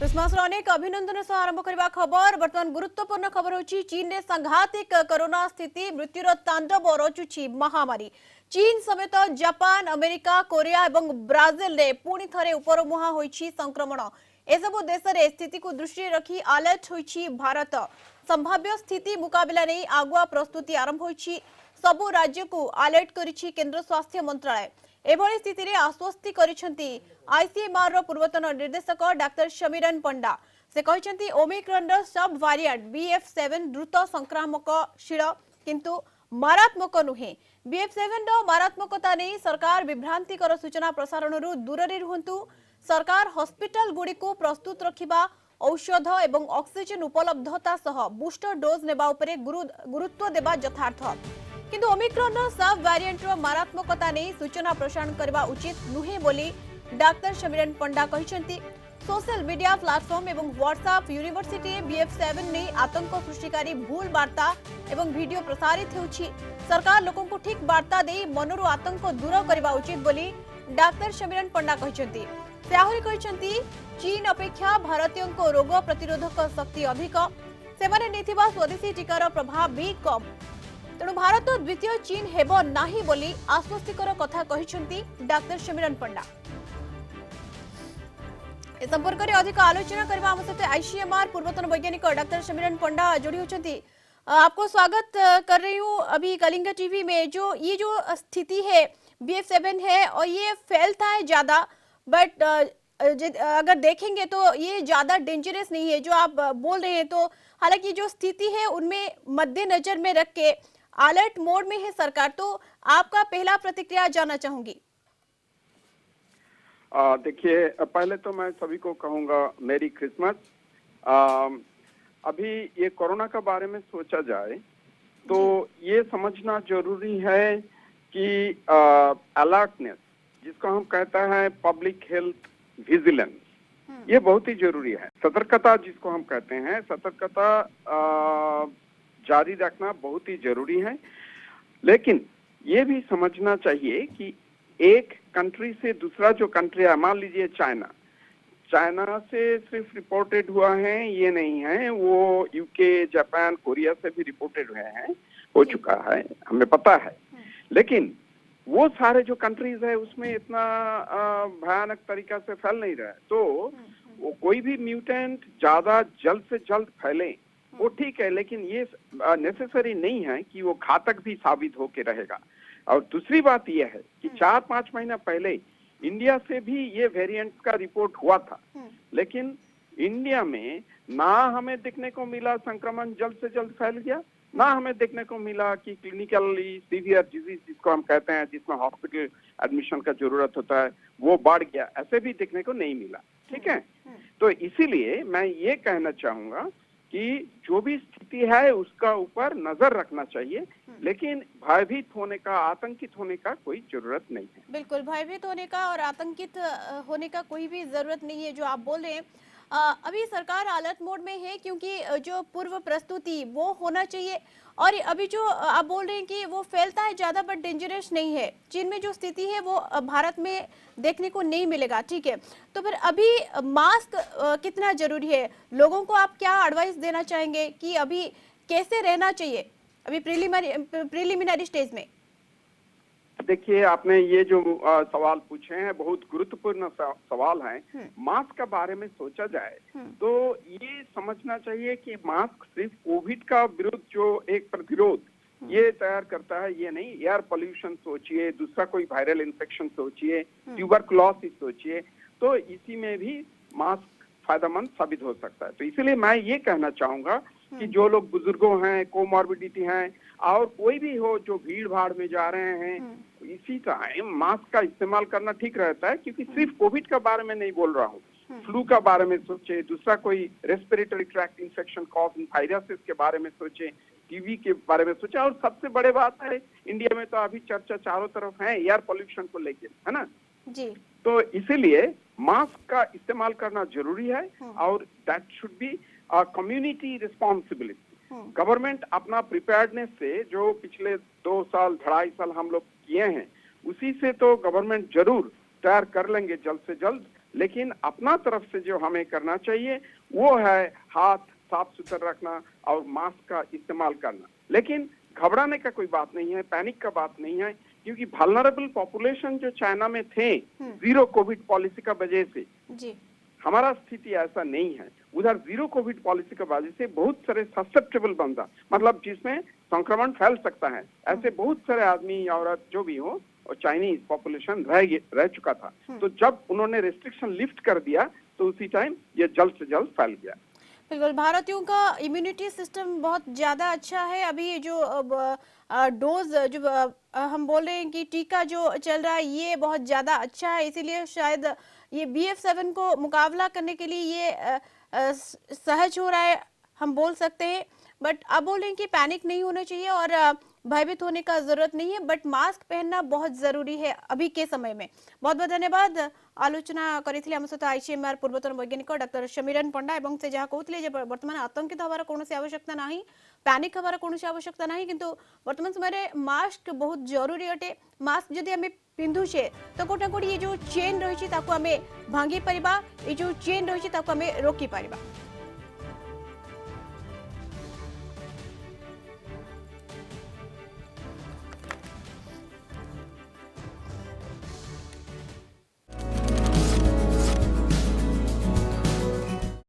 Christmas अनेक अभिनंदन सह आरंभ करने खबर बर्तमान गुरुत्वपूर्ण खबर होची चीन में सांघातिक कोरोना स्थिति मृत्युर तांडव रचुची महामारी। चीन समेत जापान अमेरिका कोरिया और ब्राजिल रे पुणी थरे उपरमुहा होईची संक्रमण। एसबु देश रे स्थिति को दृष्टि रखी अलर्ट होईची भारत। संभाव्य स्थिति मुकाबला नहीं आगुआ प्रस्तुति आरंभ होईची। सबु राज्य को अलर्ट करिछि केंद्र स्वास्थ्य मंत्रालय। एभली स्थिति रे आश्वस्ति करिसेंती आईसीएमआर रो पूर्वतन निर्देशक डाक्टर शमीरन पंडा। से कहिसेंती ओमिक्रॉन रो सब वेरिएंट BF7 द्रुत संक्रामकशील किंतु मारात्मक नुहे। BF7 रो मारात्मकता नहीं सरकार विभ्रांतिकर सूचना प्रसारण रु दूर रे रुहंतु। सरकार हॉस्पिटल गुडी को प्रस्तुत रखिबा औषध एवं ऑक्सीजन उपलब्धता सह बूस्टर डोज नेबा उपरे गुरुत्व देबा यथार्थ किंतु ओमिक्रॉन सब वेरिएंट रो मारात्मकता नहीं सूचना प्रसारण करबा उचित नुहे बोली डाक्टर शमीरन पंडा कहिसेंती। सोशल मीडिया प्लेटफॉर्म एवं व्हाट्सएप यूनिवर्सिटी BF7 नहीं आतंक सृष्टिकारी भूल वार्ता एवं वीडियो प्रसारित होउछि। सरकार लोकन को ठीक वार्ता दे मनरु आतंक दूर करबा उचित बोली डाक्टर शमीरन पंडा कहिसेंती। से आहुरी कहिसेंती चीन अपेक्षा भारतीयों को रोग प्रतिरोधक शक्ति अधिक सेमाने नेथिबा स्वदेशी टीकार प्रभाव भी कम तेणु भारत द्वितीय चीन हेब नाही बोली आश्वस्तिकर कथा कहिसेंती डाक्टर शमीरन पंडा। इस संपर्क में अधिक आलोचना करबा हम सहित आईसीएमआर पूर्वतन वैज्ञानिक डाक्टर शमीरन पंडा जुड़ी होचंती। आपको स्वागत कर रही हूँ अभी कलिंगा टीवी में। जो ये जो स्थिति है BF7 है और ये फैलता है ज्यादा बट अगर देखेंगे तो ये ज्यादा डेंजरस नहीं है जो आप बोल रहे हैं। तो हालांकि जो स्थिति है उनमें मद्देनजर में रख के अलर्ट मोड में है सरकार। तो आपका पहला प्रतिक्रिया जानना चाहूंगी। देखिए पहले तो मैं सभी को कहूंगा मेरी क्रिसमस। अभी ये कोरोना के बारे में सोचा जाए तो ये समझना जरूरी है कि अलर्टनेस जिसको हम कहते हैं पब्लिक हेल्थ विजिलेंस ये बहुत ही जरूरी है। सतर्कता जिसको हम कहते हैं सतर्कता जारी रखना बहुत ही जरूरी है। लेकिन ये भी समझना चाहिए कि एक कंट्री से दूसरा जो कंट्री है मान लीजिए चाइना से सिर्फ रिपोर्टेड हुआ है ये नहीं है, वो UK जापान कोरिया से भी रिपोर्टेड हुए हैं हो चुका है हमें पता है। लेकिन वो सारे जो कंट्रीज है उसमें इतना भयानक तरीका से फैल नहीं रहा है। तो वो कोई भी म्यूटेंट ज्यादा जल्द से जल्द फैले वो ठीक है, लेकिन ये नेसेसरी नहीं है कि वो घातक भी साबित होके रहेगा। और दूसरी बात यह है कि 4-5 महीना पहले इंडिया से भी ये वेरिएंट्स का रिपोर्ट हुआ था, लेकिन इंडिया में ना हमें देखने को मिला संक्रमण जल्द से जल्द फैल गया, ना हमें देखने को मिला कि क्लिनिकली सीवियर डिजीज जिसको हम कहते हैं जिसमें हॉस्पिटल एडमिशन का जरूरत होता है वो बढ़ गया, ऐसे भी देखने को नहीं मिला। ठीक है, तो इसीलिए मैं ये कहना चाहूंगा कि जो भी स्थिति है उसका ऊपर नजर रखना चाहिए, लेकिन भयभीत होने का आतंकित होने का कोई जरूरत नहीं है। बिल्कुल भयभीत होने का और आतंकित होने का कोई भी जरूरत नहीं है जो आप बोल रहे हैं। अभी सरकार अलर्ट मोड में है क्योंकि जो पूर्व प्रस्तुति वो होना चाहिए और अभी जो आप बोल रहे हैं कि वो फैलता है ज्यादा बट डेंजरस नहीं है। चीन में जो स्थिति है वो भारत में देखने को नहीं मिलेगा। ठीक है, तो फिर अभी मास्क कितना जरूरी है, लोगों को आप क्या एडवाइस देना चाहेंगे कि अभी कैसे रहना चाहिए अभी प्रीलिमिनरी स्टेज में? देखिए आपने ये जो सवाल पूछे हैं बहुत गुरुत्वपूर्ण सवाल हैं। मास्क के बारे में सोचा जाए तो ये समझना चाहिए कि मास्क सिर्फ कोविड का विरुद्ध जो एक प्रतिरोध ये तैयार करता है ये नहीं। एयर पोल्यूशन सोचिए, दूसरा कोई वायरल इन्फेक्शन सोचिए, ट्यूबरकुलोसिस सोचिए, तो इसी में भी मास्क फायदेमंद साबित हो सकता है। तो इसीलिए मैं ये कहना चाहूंगा कि जो लोग बुजुर्गों हैं, कोमॉर्बिडिटी हैं और कोई भी हो जो भीड़ भाड़ में जा रहे हैं इसी टाइम मास्क का इस्तेमाल करना ठीक रहता है, क्योंकि सिर्फ कोविड के बारे में नहीं बोल रहा हूँ, फ्लू का बारे में सोचे, दूसरा कोई respiratory tract infection cause viruses के बारे में सोचे, टीवी के बारे में सोचे। और सबसे बड़े बात है इंडिया में तो अभी चर्चा चारों तरफ है एयर पोल्यूशन को लेके, है ना जी। तो इसीलिए मास्क का इस्तेमाल करना जरूरी है और that should be community responsibility. Government अपना प्रिपेयर्डनेस से जो पिछले 2 साल 2.5 साल हम लोग किए हैं उसी से तो गवर्नमेंट जरूर तैयार कर लेंगे जल्द से जल्द, लेकिन अपना तरफ से जो हमें करना चाहिए वो है हाथ साफ सुथरा रखना और मास्क का इस्तेमाल करना। लेकिन घबराने का कोई बात नहीं है, पैनिक का बात नहीं है, क्योंकि वल्नरेबल पॉपुलेशन जो चाइना में थे जीरो कोविड पॉलिसी का वजह से, जी हमारा स्थिति ऐसा नहीं है। उधर जीरो कोविड पॉलिसी की वजह से बहुत सारे ससेप्टेबल बंदा, मतलब जिसमें संक्रमण फैल सकता है, ऐसे बहुत सारे आदमी औरत जो भी हो और चाइनीज पॉपुलेशन रह चुका था। तो जब उन्होंने रेस्ट्रिक्शन लिफ्ट कर दिया तो उसी टाइम ये जल्द से जल्द फैल गया। बिल्कुल, भारतीयों का इम्यूनिटी सिस्टम बहुत ज़्यादा अच्छा है। अभी ये जो डोज जो हम बोल रहे हैं कि टीका जो चल रहा है ये बहुत ज़्यादा अच्छा है, इसीलिए शायद ये BF7 को मुकाबला करने के लिए ये सहज हो रहा है, हम बोल सकते हैं। बट अब बोल रहे हैं कि पैनिक नहीं होना चाहिए और भयभीत होने का जरूरत नहीं है, बट मास्क पहनना बहुत जरूरी है अभी के समय में। बहुत बहुत धन्यवाद। आलोचना करिथिले हम सहित ICMR पूर्वतन वैज्ञानिक डॉक्टर शमीरन पंडा एवं से जहाँ कहते बर्तमान आतंकित हबार कौन आवश्यकता ना, पैनिक हबार कौन आवश्यकता ना, किंतु वर्तमान समय मास्क बहुत जरूरी अटे। मास्क जदि आम पिंधुचे तो कोटा कोटी ये जो चेन रही भांगी पारिबा, ये जो चेन रही रोकी पारिबा।